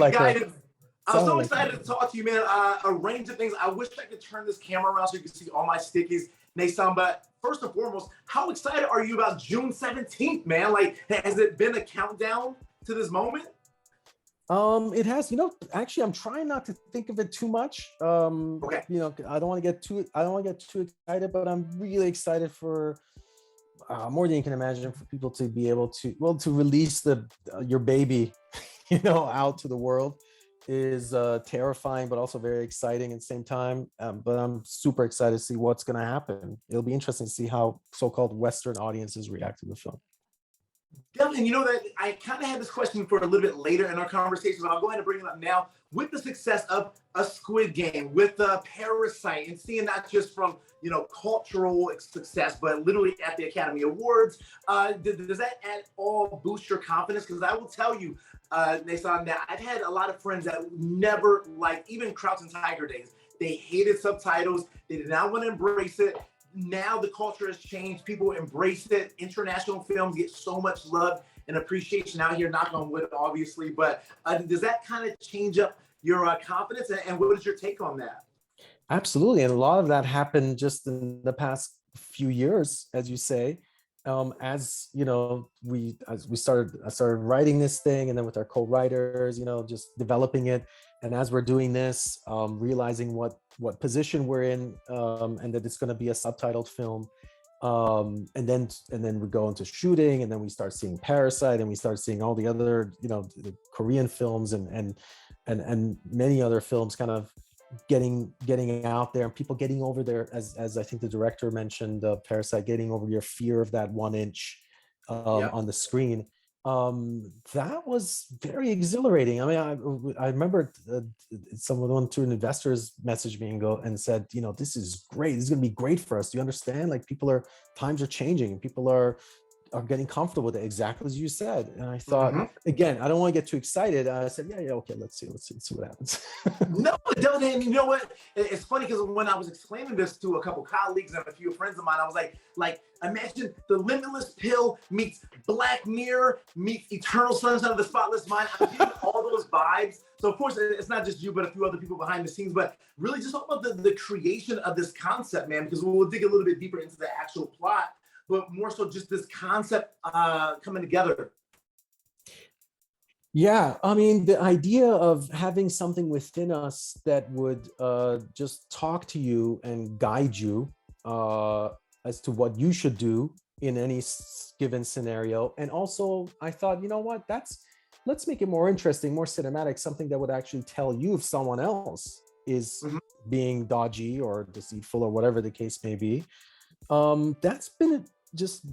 like a Guys, I'm so excited to talk to you, man. A range of things. I wish I could turn this camera around so you can see all my stickies, Neysan. But first and foremost, how excited are you about June 17th, man? Like, has it been a countdown to this moment? It has, actually, I'm trying not to think of it too much. Okay. I don't want to get too excited, but I'm really excited for more than you can imagine, for people to be able to release your baby, out to the world is terrifying, but also very exciting at the same time. But I'm super excited to see what's going to happen. It'll be interesting to see how so-called Western audiences react to the film. Definitely, you know that I kind of had this question for a little bit later in our conversation, but I'll go ahead and bring it up now. With the success of a Squid Game, with Parasite, and seeing not just from cultural success, but literally at the Academy Awards, does that at all boost your confidence? Because I will tell you, Neysan, that I've had a lot of friends that never liked, even Crouching Tiger days. They hated subtitles. They did not want to embrace it. Now the culture has changed. People embrace it. International films get so much love and appreciation out here, knock on wood, obviously. But does that kind of change up your confidence? And what is your take on that? Absolutely. And a lot of that happened just in the past few years, as you say. As I started writing this thing, and then with our co-writers, just developing it. And as we're doing this, realizing what position we're in, and that it's going to be a subtitled film, and then we go into shooting, and then we start seeing Parasite, and we start seeing all the other, the Korean films and many other films kind of getting out there, and people getting over their, as I think the director mentioned, Parasite, getting over your fear of that 1 inch on the screen. That was very exhilarating. I mean, I remember someone, two investors messaged me and said, this is great. This is going to be great for us. Do you understand? Like, times are changing, and people are getting comfortable with it, exactly as you said. And I thought, again, I don't want to get too excited. I said, yeah, okay, let's see what happens. No, it doesn't. And you know what? It's funny because when I was explaining this to a couple colleagues and a few friends of mine, I was like, imagine the Limitless pill meets Black Mirror meets Eternal Sunshine of the Spotless Mind. I'm getting all those vibes. So of course, it's not just you, but a few other people behind the scenes. But really, just talk about the creation of this concept, man, because we'll dig a little bit deeper into the actual plot, but more so just this concept coming together. Yeah, I mean, the idea of having something within us that would just talk to you and guide you as to what you should do in any given scenario. And also, I thought, let's make it more interesting, more cinematic, something that would actually tell you if someone else is being dodgy or deceitful or whatever the case may be. That's been just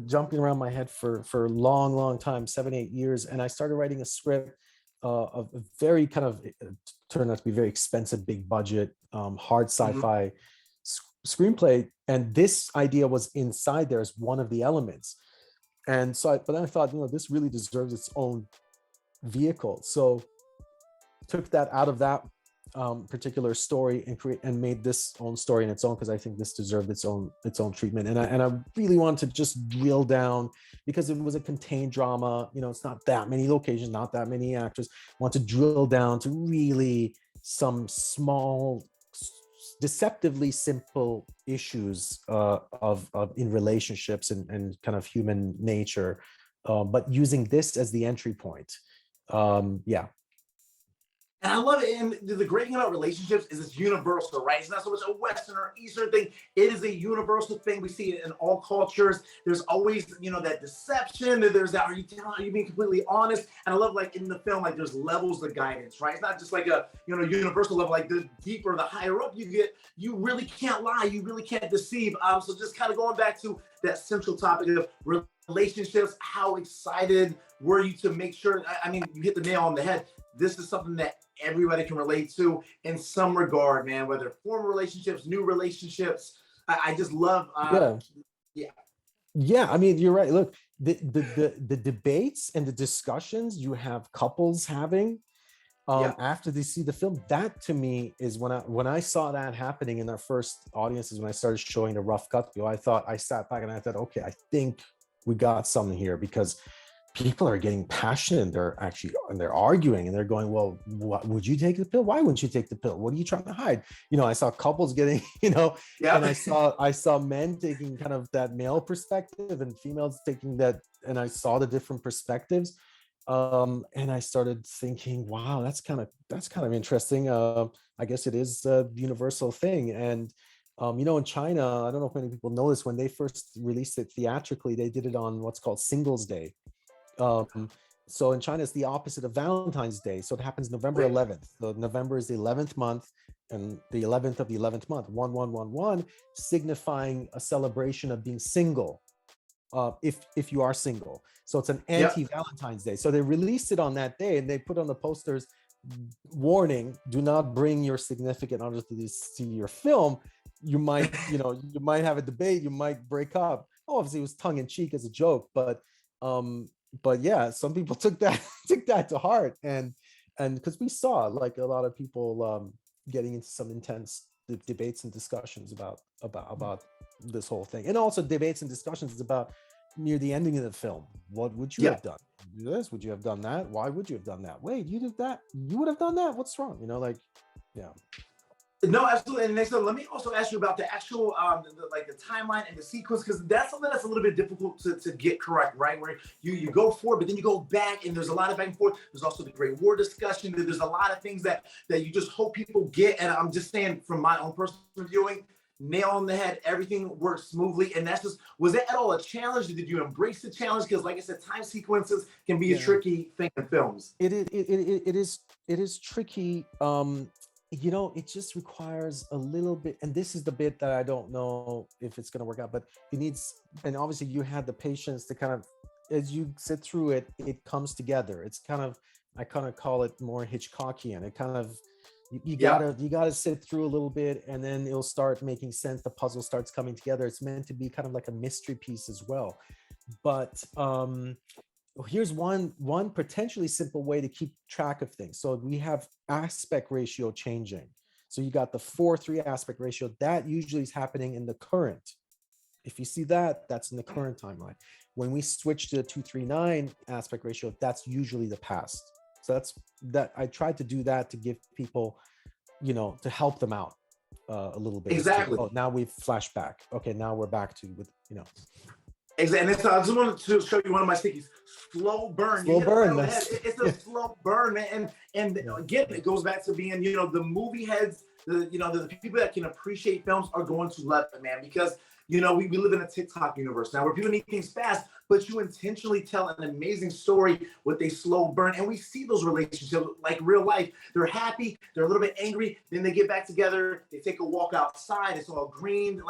jumping around my head for a long time, 7-8 years. And I started writing a script of a very kind of, turned out to be very expensive, big budget, hard sci-fi screenplay. And this idea was inside there as one of the elements. And so, but then I thought, this really deserves its own vehicle. So took that out of that particular story and made this own story in its own, because I think this deserved its own treatment. And I really wanted to just drill down, because it was a contained drama. It's not that many locations, not that many actors. I want to drill down to really some small, deceptively simple issues of in relationships and kind of human nature, but using this as the entry point. Yeah. And I love it. And the great thing about relationships is it's universal, right? It's not so much a Western or Eastern thing. It is a universal thing. We see it in all cultures. There's always, that deception. There's that, are you being completely honest? And I love, like, in the film, like, there's levels of guidance, right? It's not just like a, universal level. Like, the deeper, the higher up you get, you really can't lie. You really can't deceive. So just kind of going back to that central topic of relationships, how excited were you to make sure, I mean, you hit the nail on the head. This is something that everybody can relate to in some regard, man, whether former relationships, new relationships. I just love, yeah. I mean, you're right. Look, the debates and the discussions you have couples having after they see the film, that to me is when I saw that happening in our first audiences, when I started showing the rough cut, I sat back and I thought, okay, I think we got something here, because people are getting passionate, and they're arguing, and they're going, well, what, would you take the pill? Why wouldn't you take the pill? What are you trying to hide? I saw couples getting, Yeah. and I saw men taking kind of that male perspective and females taking that, and I saw the different perspectives. And I started thinking, wow, that's kind of interesting. I guess it is a universal thing. And in China, I don't know if many people know this, when they first released it theatrically, they did it on what's called Singles Day. um, so in China, it's the opposite of Valentine's Day. So it happens November Wait. 11th. So November is the 11th month, and the 11th of the 11th month, 1111, signifying a celebration of being single. If you are single, so it's an Yep. anti-Valentine's Day. So they released it on that day, and they put on the posters, warning: do not bring your significant other to see your film. You might, you might have a debate. You might break up. Obviously, it was tongue in cheek as a joke, but yeah, some people took that took that to heart, and because we saw like a lot of people getting into some intense debates and discussions about this whole thing, and also debates and discussions about near the ending of the film. What would you Yeah. have done? This? Would you have done that? Why would you have done that? Wait, you did that? You would have done that? What's wrong? Like, yeah. No, absolutely. And next, let me also ask you about the actual, the timeline and the sequence, because that's something that's a little bit difficult to get correct, right? Where you go forward, but then you go back, and there's a lot of back and forth. There's also the Great War discussion. There's a lot of things that you just hope people get. And I'm just saying, from my own personal viewing, nail on the head, everything works smoothly. And that's just, was that at all a challenge? Did you embrace the challenge? Because like I said, time sequences can be a tricky thing in films. It is tricky. It just requires a little bit, and this is the bit that I don't know if it's going to work out, but it needs, and obviously you had the patience to kind of, as you sit through it, it comes together. It's kind of, I kind of call it more Hitchcockian. It kind of, you gotta sit through a little bit, and then it'll start making sense. The puzzle starts coming together. It's meant to be kind of like a mystery piece as well. But here's one potentially simple way to keep track of things. So we have aspect ratio changing. So you got the 4:3 aspect ratio that usually is happening in the current. If you see that, that's in the current timeline. When we switch to the 2:3:9 aspect ratio, that's usually the past. So that I tried to do that to give people, to help them out a little bit. Exactly. Now we've flashed back. Okay, now we're back to Exactly. And so I just wanted to show you one of my stickies. Slow burn. Slow burn. It's a slow burn, man. And again, it goes back to being, the movie heads, the people that can appreciate films are going to love it, man. Because we live in a TikTok universe now where people need things fast, but you intentionally tell an amazing story with a slow burn. And we see those relationships like real life. They're happy, they're a little bit angry, then they get back together, they take a walk outside, it's all green.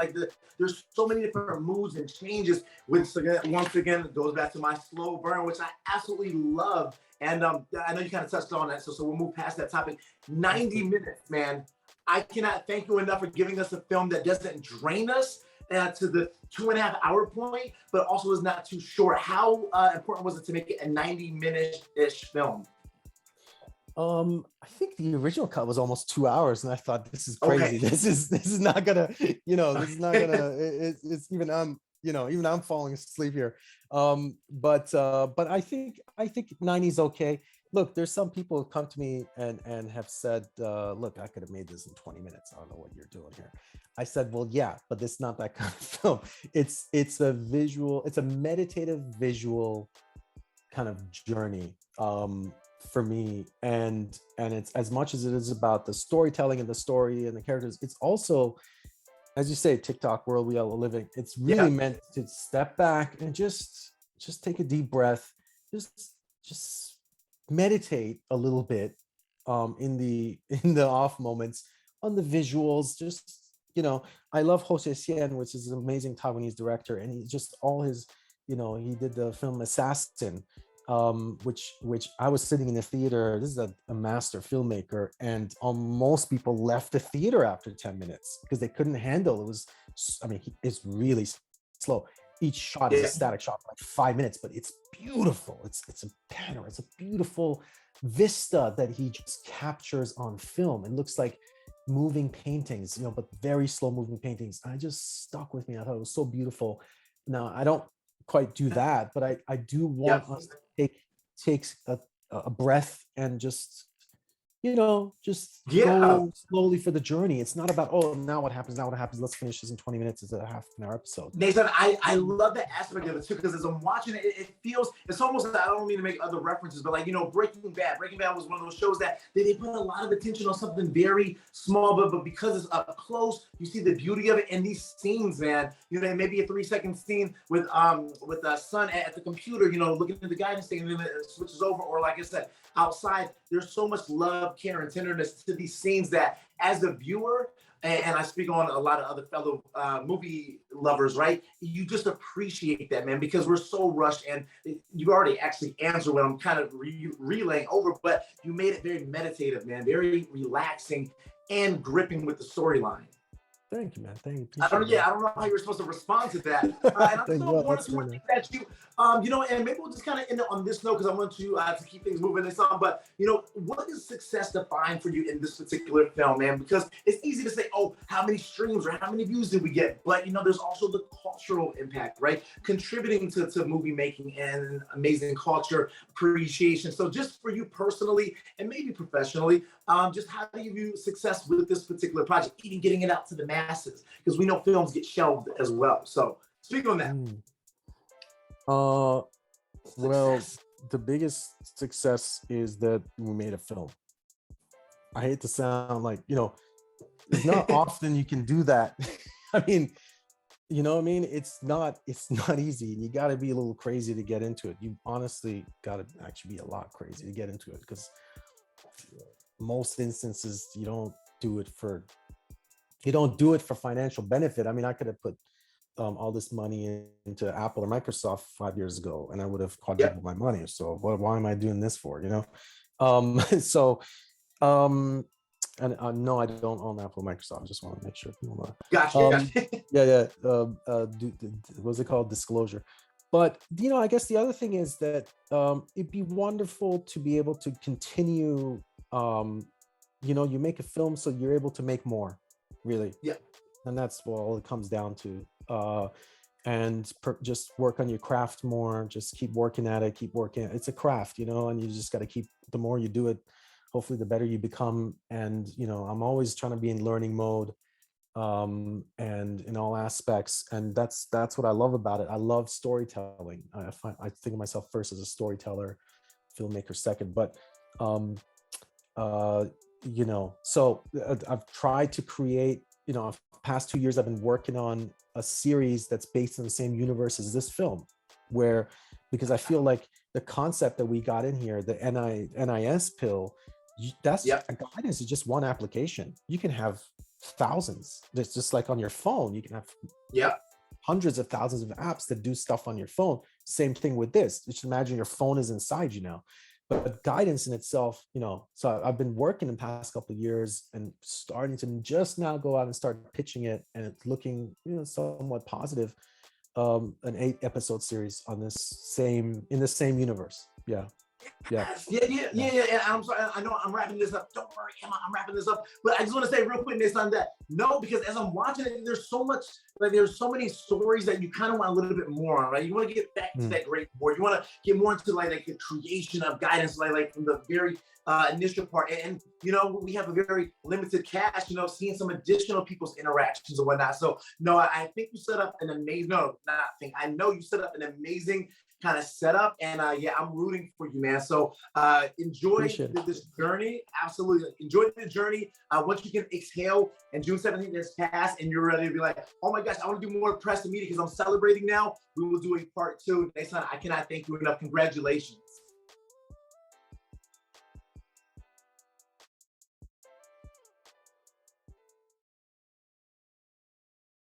There's so many different moods and changes, which once again goes back to my slow burn, which I absolutely love. And I know you kind of touched on that, so we'll move past that topic. 90 minutes, man. I cannot thank you enough for giving us a film that doesn't drain us to the 2.5 hour point, but also is not too short. How important was it to make it a 90-minute-ish film? I think the original cut was almost 2 hours, and I thought, this is crazy. Okay. This is not gonna, this is not gonna. It's even I'm falling asleep here. But I think 90 is okay. Look, there's some people who come to me and have said, look, I could have made this in 20 minutes. I don't know what you're doing here. I said, well, yeah, but it's not that kind of film. It's a meditative visual kind of journey for me. And it's, as much as it is about the storytelling and the story and the characters, it's also, as you say, TikTok world we are living. It's really meant to step back and just take a deep breath, just meditate a little bit in the off moments on the visuals. Just, I love Jose Cien, which is an amazing Taiwanese director, and he just all his, he did the film Assassin, which I was sitting in the theater. This is a master filmmaker, and most people left the theater after 10 minutes because they couldn't handle it. It's really slow. Each shot is a static shot for like 5 minutes, but it's beautiful. It's a panorama. It's a beautiful vista that he just captures on film. It looks like moving paintings, but very slow moving paintings. I just stuck with me. I thought it was so beautiful. Now, I don't quite do that, but I do want us to takes a breath and just, you know, just Yeah. go slowly for the journey. It's not about, oh, now what happens, let's finish this in 20 minutes. It's a half an hour episode. Neysan, I love that aspect of it too, because as I'm watching it, it feels, it's almost, I don't mean to make other references, but like, you know, Breaking Bad was one of those shows that they put a lot of attention on something very small, but because it's up close, you see the beauty of it. And these scenes, man, you know, maybe a 3-second scene with the son at the computer, you know, looking at the guidance thing, and then it switches over, or like I said, outside, there's so much love, care, and tenderness to these scenes that as a viewer, and I speak on a lot of other fellow movie lovers, right? You just appreciate that, man, because we're so rushed, and you already actually answered what I'm kind of relaying over, but you made it very meditative, man, very relaxing and gripping with the storyline. Thank you, man. Thank you. I don't know how you're supposed to respond to that. And I'm still wanting to that you, you know, and maybe we'll just kind of end it on this note, because I want you to keep things moving this on. But, you know, what is success defined for you in this particular film, man? Because it's easy to say, oh, how many streams or how many views did we get? But, you know, there's also the cultural impact, right? Contributing to movie making and amazing culture appreciation. So just for you personally and maybe professionally, just how do you view success with this particular project, even getting it out to the masses? Because we know films get shelved as well. So speak on that. Well, the biggest success is that we made a film. I hate to sound like, you know, it's not often you can do that. I mean, you know what I mean? It's not easy. You got to be a little crazy to get into it. You honestly got to actually be a lot crazy to get into it, because most instances you don't do it for financial benefit. I mean, I could have put all this money into Apple or Microsoft 5 years ago, and I would have quadrupled my money. So why am I doing this for? You know? And no, I don't own Apple or Microsoft. I just want to make sure people know. Gotcha. What's it called? Disclosure. But, you know, I guess the other thing is that it'd be wonderful to be able to continue. You know, you make a film so you're able to make more, really. Yeah. And that's what all it comes down to. Just work on your craft more. Just keep working at it. It's a craft, you know, and you just got to keep, the more you do it, hopefully the better you become. And, you know, I'm always trying to be in learning mode, and in all aspects. And that's what I love about it. I love storytelling. I think of myself first as a storyteller, filmmaker second, but, you know, so I've tried to create, you know, past 2 years, I've been working on a series that's based in the same universe as this film, because I feel like the concept that we got in here, the NIS pill, that's guidance is just one application. You can have thousands. It's just like on your phone, you can have hundreds of thousands of apps that do stuff on your phone. Same thing with this. Just imagine your phone is inside you now. But guidance in itself, you know, so I've been working in the past couple of years and starting to just now go out and start pitching it, and it's looking, you know, somewhat positive. An 8-episode series on in the same universe. Yeah. And I'm sorry, I know I'm wrapping this up. Don't worry, Emma, I'm wrapping this up. But I just want to say real quick, Neysan, that no, because as I'm watching it, there's so many stories that you kind of want a little bit more on, right? You want to get back to that great board. You want to get more into like the creation of guidance, like from the very initial part. And you know, we have a very limited cast, you know, seeing some additional people's interactions and whatnot. So no, I think you set up an amazing, I know you set up an amazing kind of setup, and I'm rooting for you, man. So enjoy this journey. Absolutely enjoy the journey. Once you can exhale and June 17th has passed and you're ready to be like, oh my gosh, I want to do more press and media because I'm celebrating now, we will do a part 2. Neysan, I cannot thank you enough. Congratulations.